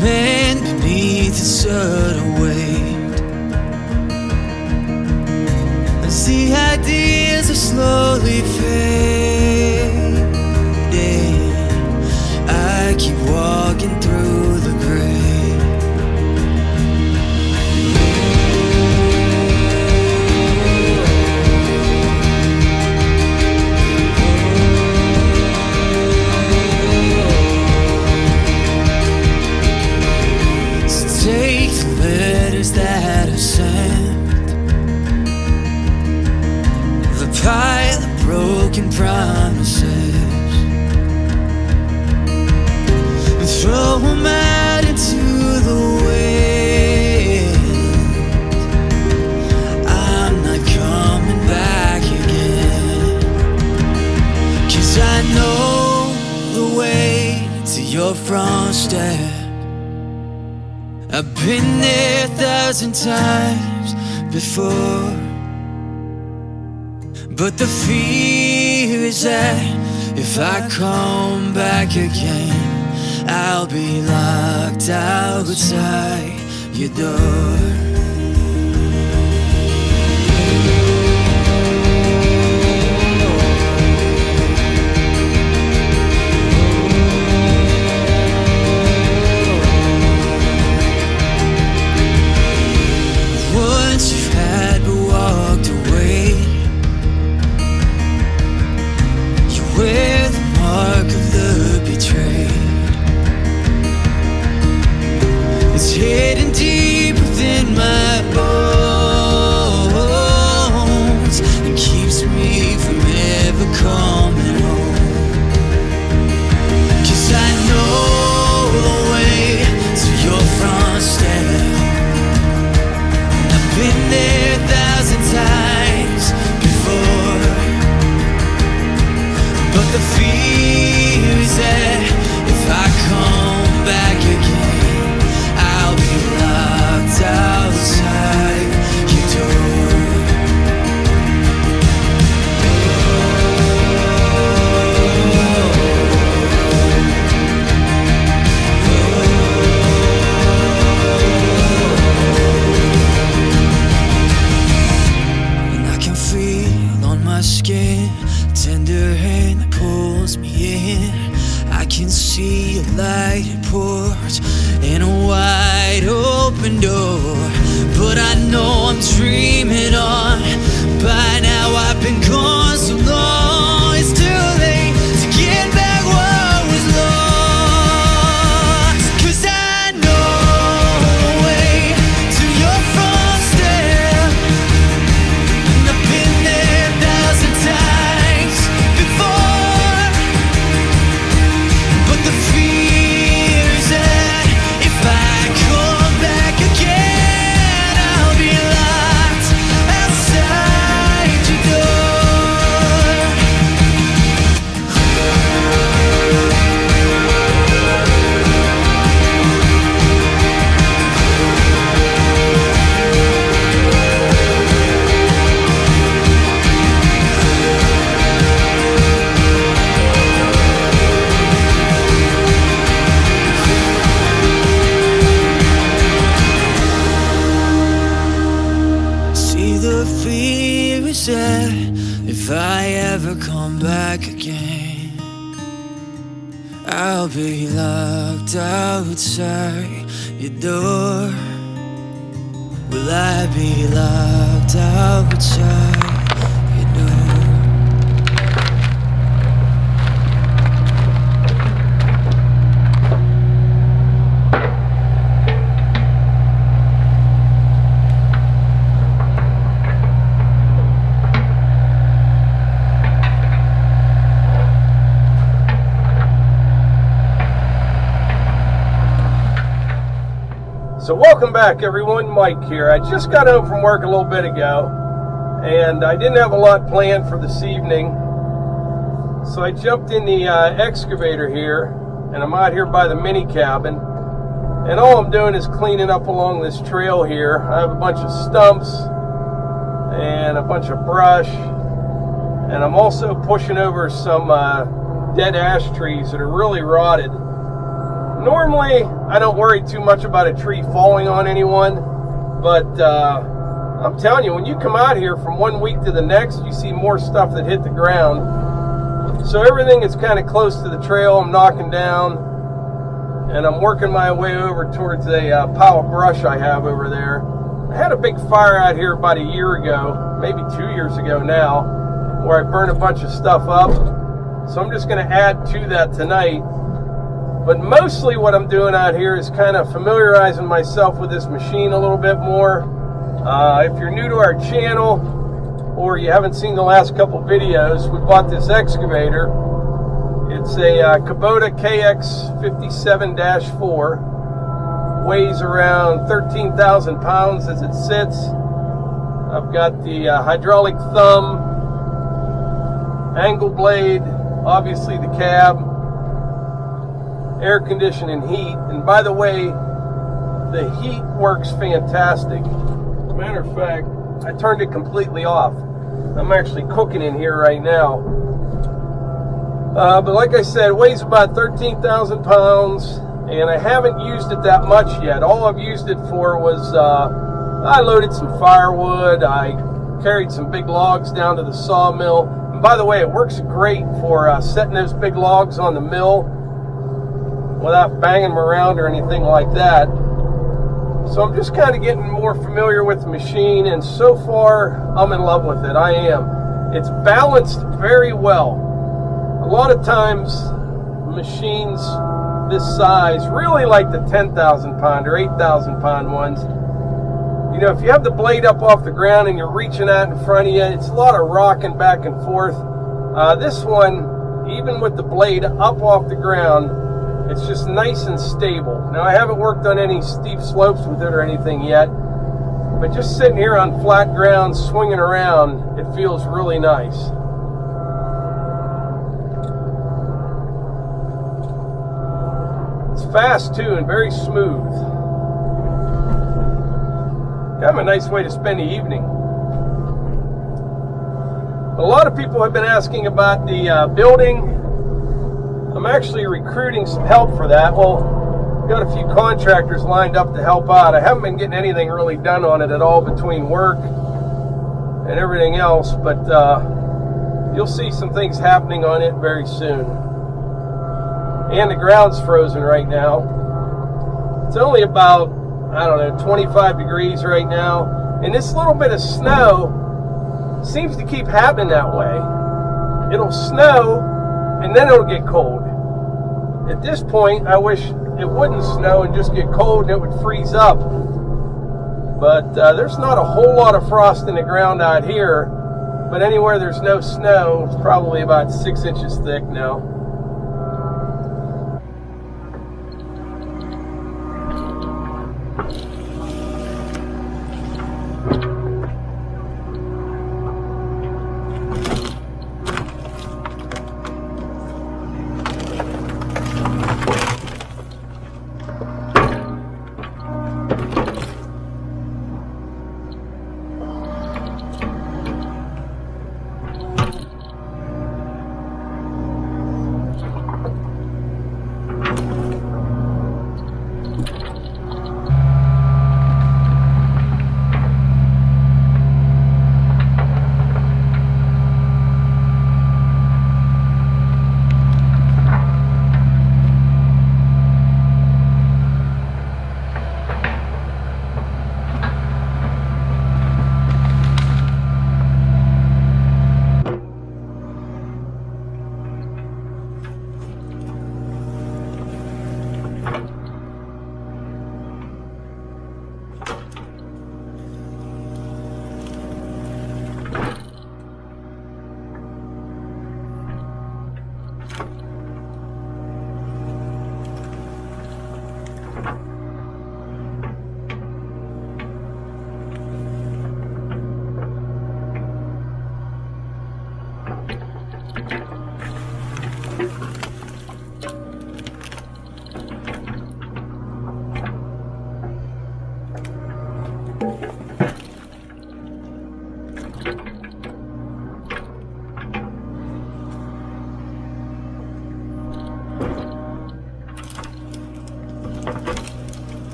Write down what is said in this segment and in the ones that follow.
man beneath a certain weight. As the ideas are slowly fading, I keep walking through the gray. Take the letters that I've sent, the pile of broken promises, and throw them out into the wind. I'm not coming back again, 'cause I know the way to your front step. I've been there 1,000 times before, but the fear is that if I come back again, I'll be locked outside your door. Wear the mark of the betrayed. It's hidden deep within my bones and keeps me from ever coming home. 'Cause I know the way to your front step. I've been there 1,000 times before, but the fear is that if I come back again, I'll be locked outside your door. And I can feel on my skin tender hand that pulls me in. I can see a lighted porch and a wide open door, but I know I'm dreaming on. By now I've been gone so long, it's too late to get back what was lost. 'Cause I know the way to your front step, and I've been there 1,000 times before, but the fear is that if I come back again, I'll be locked outside your door. See, the fear is that if I ever come back again, I'll be locked outside your door. Will I be locked outside your door? So welcome back everyone, Mike here. I just got home from work a little bit ago and I didn't have a lot planned for this evening. So I jumped in the excavator here and I'm out here by the mini cabin. And all I'm doing is cleaning up along this trail here. I have a bunch of stumps and a bunch of brush. And I'm also pushing over some dead ash trees that are really rotted. Normally, I don't worry too much about a tree falling on anyone, but I'm telling you, when you come out here from one week to the next, you see more stuff that hit the ground. So everything is kind of close to the trail I'm knocking down, and I'm working my way over towards a pile of brush I have over there. I had a big fire out here about a year ago, maybe 2 years ago now, where I burned a bunch of stuff up. So I'm just going to add to that tonight. But mostly what I'm doing out here is kind of familiarizing myself with this machine a little bit more. If you're new to our channel or you haven't seen the last couple videos, we bought this excavator. It's a Kubota KX057-4. Weighs around 13,000 pounds as it sits. I've got the hydraulic thumb, angle blade, obviously the cab, air conditioning, heat, and by the way, the heat works fantastic. As a matter of fact, I turned it completely off. I'm actually cooking in here right now. But like I said, it weighs about 13,000 pounds, and I haven't used it that much yet. All I've used it for was, I loaded some firewood, I carried some big logs down to the sawmill. And by the way, it works great for setting those big logs on the mill without banging them around or anything like that. So I'm just kind of getting more familiar with the machine, and so far I'm in love with it. I am. It's balanced very well. A lot of times machines this size, really like the 10,000 pound or 8,000 pound ones, you know, if you have the blade up off the ground and you're reaching out in front of you, it's a lot of rocking back and forth. This one, even with the blade up off the ground, it's just nice and stable. Now, I haven't worked on any steep slopes with it or anything yet, but just sitting here on flat ground, swinging around, it feels really nice. It's fast too and very smooth. Kind of a nice way to spend the evening. A lot of people have been asking about the building. I'm actually recruiting some help for that. Well, got a few contractors lined up to help out. I haven't been getting anything really done on it at all between work and everything else, but you'll see some things happening on it very soon. And the ground's frozen right now. It's only about, I don't know, 25 degrees right now. And this little bit of snow seems to keep happening that way. It'll snow and then it'll get cold. At this point, I wish it wouldn't snow and just get cold and it would freeze up. But there's not a whole lot of frost in the ground out here. But anywhere there's no snow, it's probably about 6 inches thick now.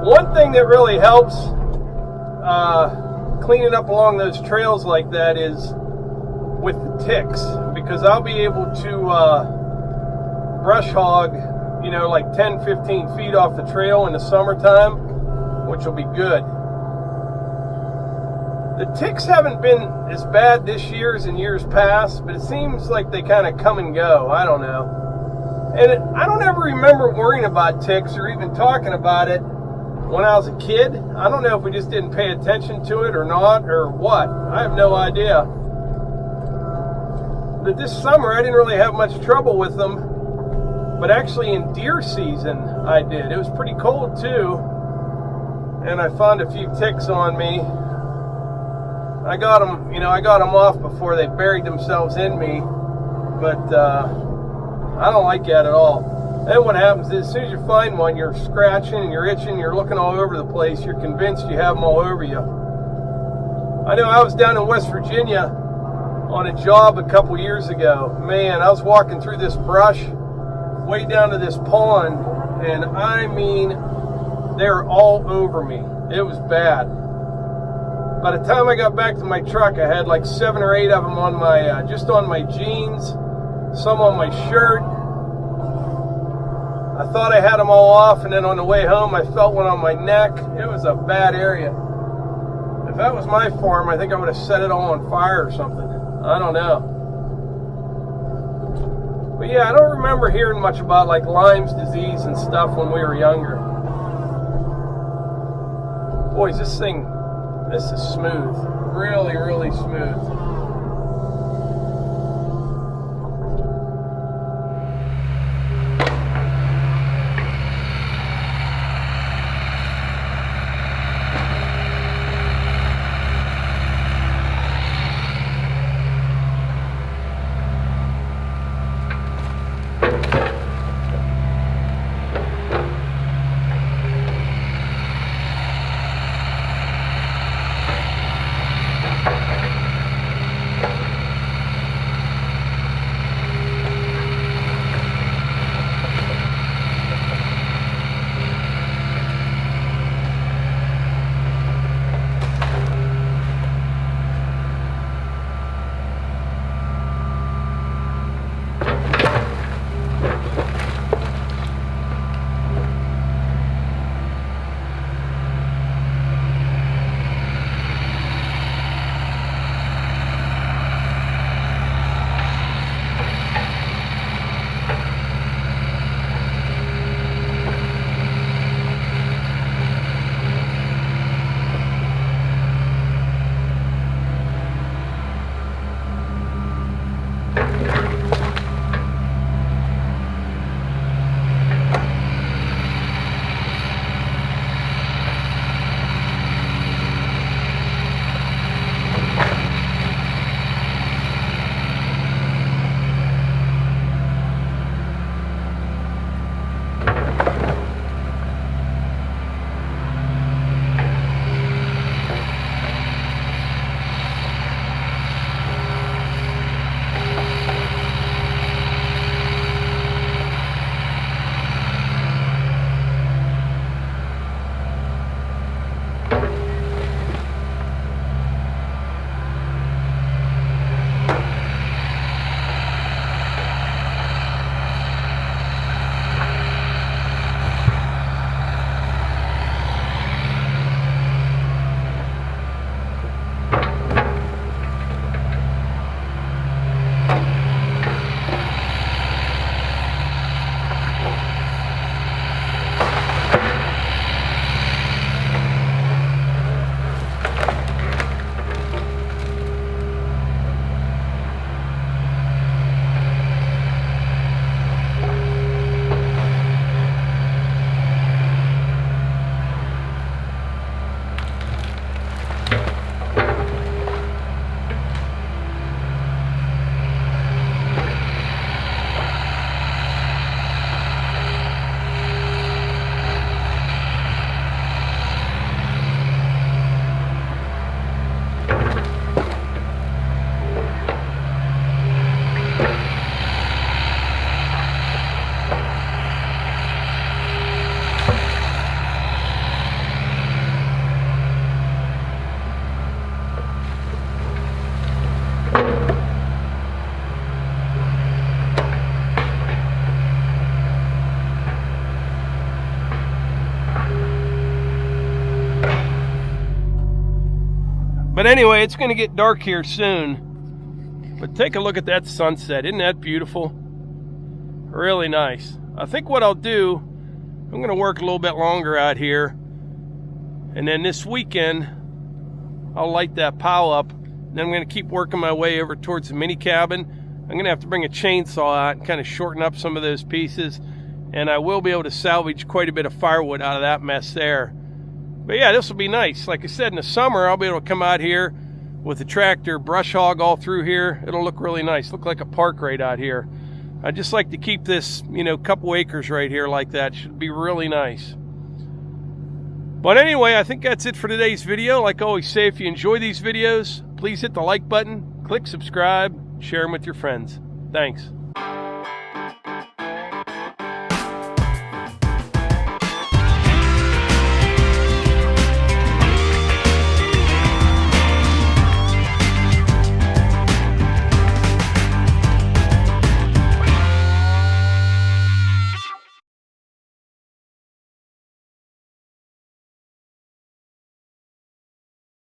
One thing that really helps cleaning up along those trails like that is with the ticks, because I'll be able to brush hog, you know, like 10-15 feet off the trail in the summertime, which will be good. The ticks haven't been as bad this year as in years past, but it seems like they kind of come and go. I don't know. And I don't ever remember worrying about ticks or even talking about it when I was a kid. I don't know if we just didn't pay attention to it or not, or what. I have no idea. But this summer I didn't really have much trouble with them. But actually in deer season I did. It was pretty cold too. And I found a few ticks on me. I got them, you know, I got them off before they buried themselves in me. But I don't like that at all. Then what happens is, as soon as you find one, you're scratching and you're itching, you're looking all over the place, you're convinced you have them all over you. I know I was down in West Virginia on a job a couple years ago. Man, I was walking through this brush way down to this pond, and I mean, they were all over me. It was bad. By the time I got back to my truck, I had like 7 or 8 of them on my, just on my jeans, some on my shirt. I thought I had them all off, and then on the way home I felt one on my neck. It was a bad area. If that was my farm, I think I would have set it all on fire or something. I don't know. But yeah, I don't remember hearing much about like Lyme's disease and stuff when we were younger. Boys, this is smooth. Really, really smooth. anyway, it's going to get dark here soon. But take a look at that sunset. Isn't that beautiful? Really nice. I think what I'll do, I'm going to work a little bit longer out here. And then this weekend, I'll light that pile up. Then I'm going to keep working my way over towards the mini cabin. I'm going to have to bring a chainsaw out and kind of shorten up some of those pieces. And I will be able to salvage quite a bit of firewood out of that mess there. But yeah, this will be nice. Like I said, in the summer, I'll be able to come out here with the tractor, brush hog all through here. It'll look really nice. Look like a park right out here. I just like to keep this, you know, couple acres right here like that. Should be really nice. But anyway, I think that's it for today's video. Like I always say, if you enjoy these videos, please hit the like button, click subscribe, share them with your friends. Thanks.